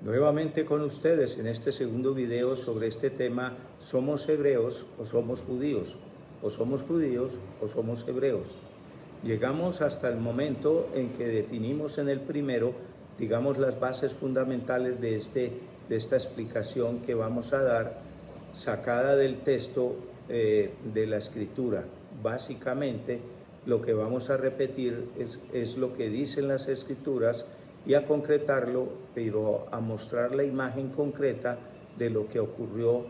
Nuevamente con ustedes en este segundo video sobre este tema: ¿somos hebreos o somos judíos? ¿O somos judíos o somos hebreos? Llegamos hasta el momento en que definimos en el primero, digamos, las bases fundamentales de esta explicación que vamos a dar, sacada del texto de la Escritura. Básicamente, lo que vamos a repetir es lo que dicen las Escrituras, y a concretarlo, pero a mostrar la imagen concreta de lo que ocurrió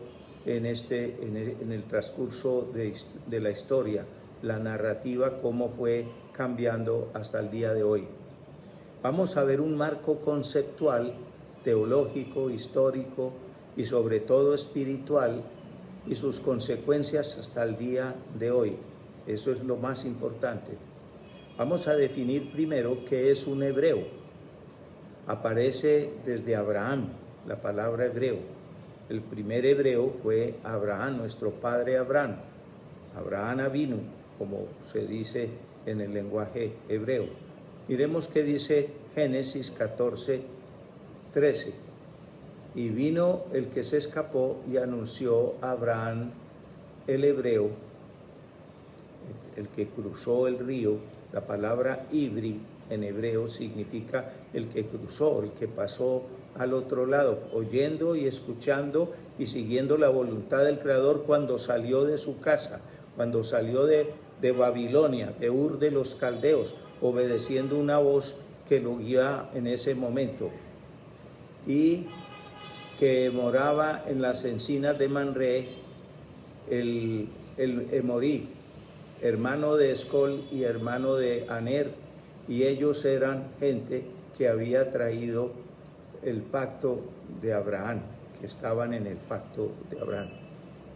en el transcurso de la historia, la narrativa, cómo fue cambiando hasta el día de hoy. Vamos a ver un marco conceptual, teológico, histórico y sobre todo espiritual, y sus consecuencias hasta el día de hoy. Eso es lo más importante. Vamos a definir primero qué es un hebreo. Aparece desde Abraham, la palabra hebreo. El primer hebreo fue Abraham, nuestro padre Abraham. Abraham Avinu, como se dice en el lenguaje hebreo. Miremos qué dice Génesis 14:13. Y vino el que se escapó y anunció a Abraham, el hebreo, el que cruzó el río. La palabra Ivri en hebreo significa el que cruzó, el que pasó al otro lado, oyendo y escuchando y siguiendo la voluntad del Creador cuando salió de su casa, cuando salió de Babilonia, de Ur de los Caldeos, obedeciendo una voz que lo guía en ese momento, y que moraba en las encinas de Manré, el Emorí, hermano de Escol y hermano de Aner, y ellos eran gente que había traído el pacto de Abraham, que estaban en el pacto de Abraham.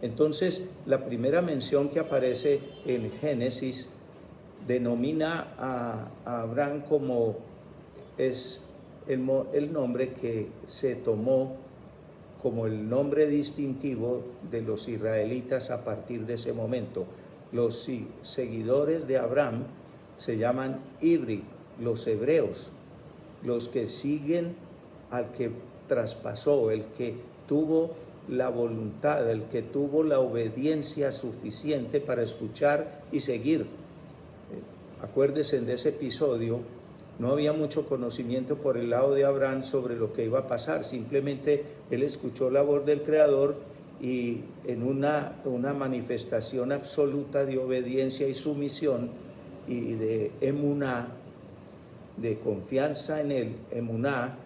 Entonces, la primera mención que aparece en Génesis denomina a Abraham como es el nombre que se tomó como el nombre distintivo de los israelitas a partir de ese momento. Los seguidores de Abraham se llaman Ivri, los hebreos, los que siguen al que traspasó, el que tuvo la voluntad, el que tuvo la obediencia suficiente para escuchar y seguir. Acuérdense de ese episodio. No había mucho conocimiento por el lado de Abraham sobre lo que iba a pasar. Simplemente él escuchó la voz del Creador y en una manifestación absoluta de obediencia y sumisión y de emuná, de confianza en él, emuná,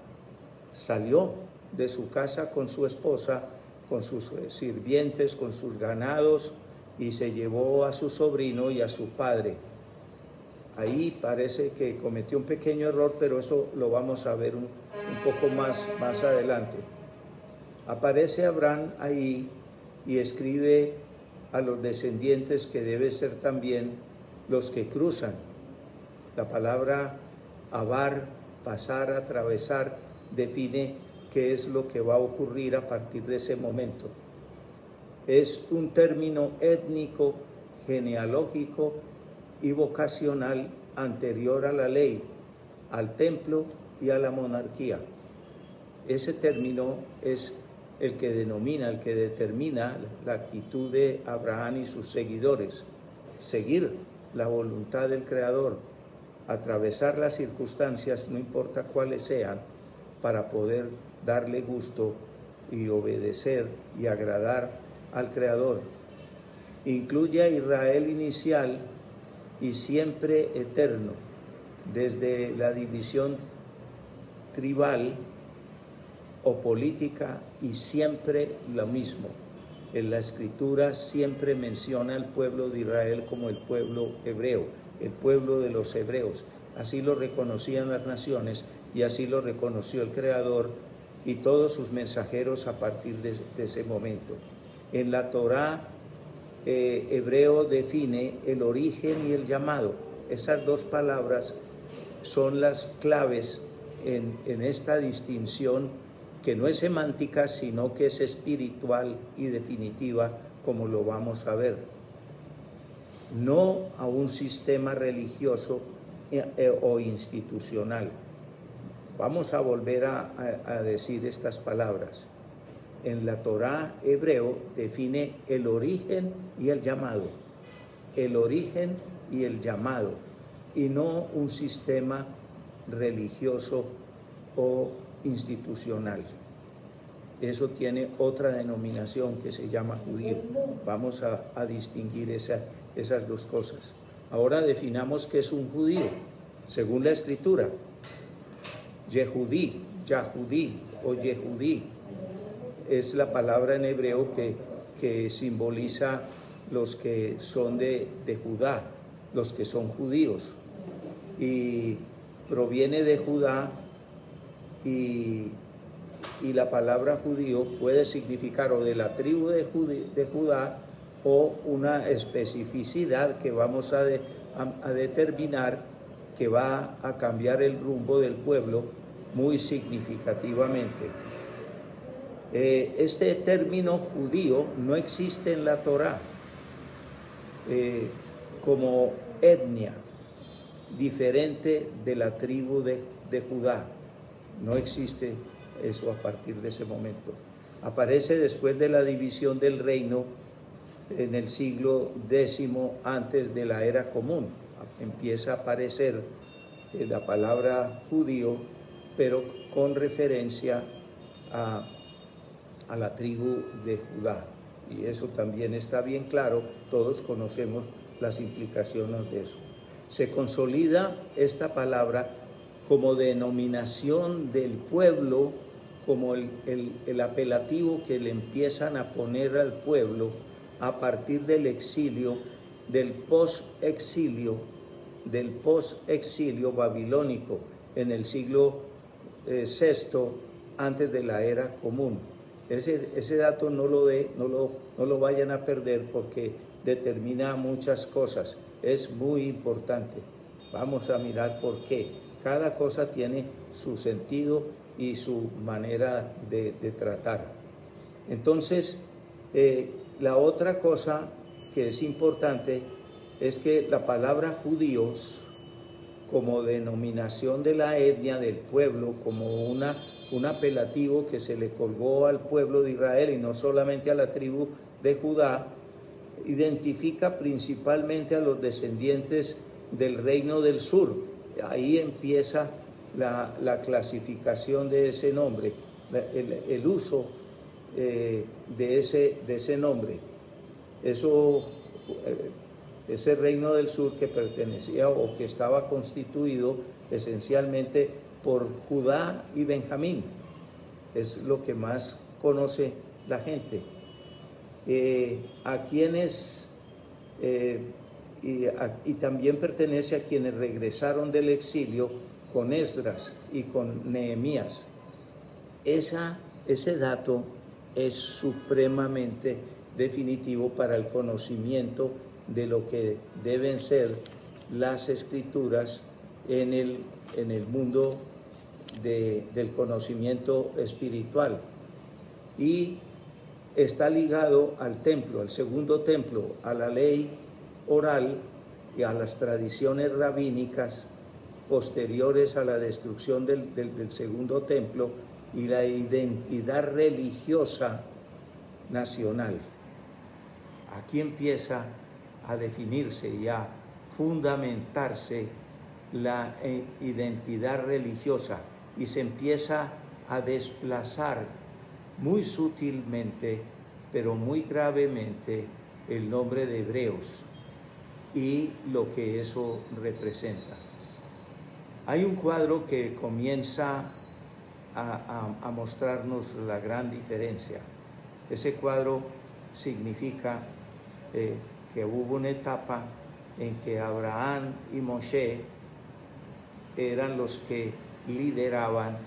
salió de su casa con su esposa, con sus sirvientes, con sus ganados, y se llevó a su sobrino y a su padre. Ahí parece que cometió un pequeño error, pero eso lo vamos a ver un poco más adelante. Aparece Abraham ahí y escribe a los descendientes, que debe ser también los que cruzan. La palabra abar, pasar, atravesar, define qué es lo que va a ocurrir a partir de ese momento. Es un término étnico, genealógico y vocacional anterior a la ley, al templo y a la monarquía. Ese término es el que determina la actitud de Abraham y sus seguidores: seguir la voluntad del Creador, atravesar las circunstancias, no importa cuáles sean, para poder darle gusto y obedecer y agradar al Creador. Incluye a Israel inicial y siempre eterno, desde la división tribal o política, y siempre lo mismo. En la Escritura siempre menciona al pueblo de Israel como el pueblo hebreo, el pueblo de los hebreos. Así lo reconocían las naciones y así lo reconoció el Creador y todos sus mensajeros a partir de ese momento. En la Torá, hebreo define el origen y el llamado. Esas dos palabras son las claves en esta distinción, que no es semántica, sino que es espiritual y definitiva, como lo vamos a ver. No a un sistema religioso o institucional. Vamos a volver a decir estas palabras. En la Torá hebreo define el origen y el llamado. El origen y el llamado, y no un sistema religioso o institucional. Eso tiene otra denominación que se llama judío. Vamos a distinguir esas dos cosas. Ahora definamos qué es un judío, según la Escritura. Yehudí, Yahudí o Yehudí es la palabra en hebreo que simboliza los que son de Judá, los que son judíos, y proviene de Judá, y la palabra judío puede significar o de la tribu de Judá o una especificidad que vamos a determinar que va a cambiar el rumbo del pueblo muy significativamente. Este término judío no existe en la Torá como etnia diferente de la tribu de Judá. No existe eso a partir de ese momento. Aparece después de la división del reino en el siglo X antes de la era común. Empieza a aparecer la palabra judío, pero con referencia a la tribu de Judá. Y eso también está bien claro, todos conocemos las implicaciones de eso. Se consolida esta palabra como denominación del pueblo, como el apelativo que le empiezan a poner al pueblo a partir del exilio, del post-exilio babilónico en el siglo VI antes de la era común. Ese dato no lo vayan a perder porque determina muchas cosas. Es muy importante. Vamos a mirar por qué. Cada cosa tiene su sentido y su manera de tratar. Entonces, la otra cosa que es importante es que la palabra judíos, como denominación de la etnia del pueblo, como un apelativo que se le colgó al pueblo de Israel y no solamente a la tribu de Judá, identifica principalmente a los descendientes del reino del sur. Ahí empieza la clasificación de ese nombre, el uso de ese nombre. Ese reino del sur que pertenecía o que estaba constituido esencialmente por Judá y Benjamín, es lo que más conoce la gente. A quienes y también pertenece a quienes regresaron del exilio con Esdras y con Nehemías. Ese dato es supremamente definitivo para el conocimiento de lo que deben ser las escrituras en el mundo del conocimiento espiritual, y está ligado al templo, al segundo templo, a la ley oral y a las tradiciones rabínicas posteriores a la destrucción del segundo templo y la identidad religiosa nacional. Aquí empieza a definirse y a fundamentarse la identidad religiosa y se empieza a desplazar muy sutilmente, pero muy gravemente, el nombre de hebreos y lo que eso representa. Hay un cuadro que comienza a mostrarnos la gran diferencia. Ese cuadro significa que hubo una etapa en que Abraham y Moshe eran los que lideraban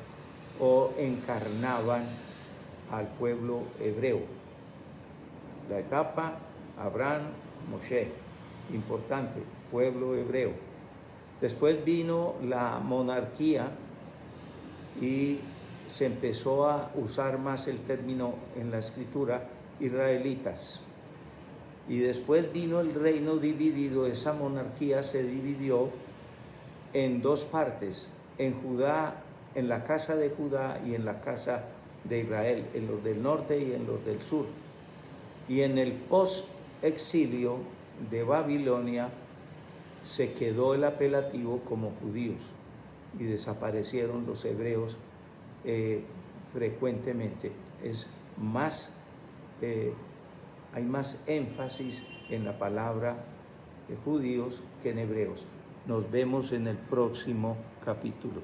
o encarnaban al pueblo hebreo. La etapa Abraham, Moshe, importante, pueblo hebreo. Después vino la monarquía y se empezó a usar más el término en la escritura, israelitas. Y después vino el reino dividido. Esa monarquía se dividió en dos partes, en Judá en la casa de Judá y en la casa de Israel, en los del norte y en los del sur. Y en el post-exilio de Babilonia se quedó el apelativo como judíos y desaparecieron los hebreos frecuentemente. Hay más énfasis en la palabra de judíos que en hebreos. Nos vemos en el próximo capítulo.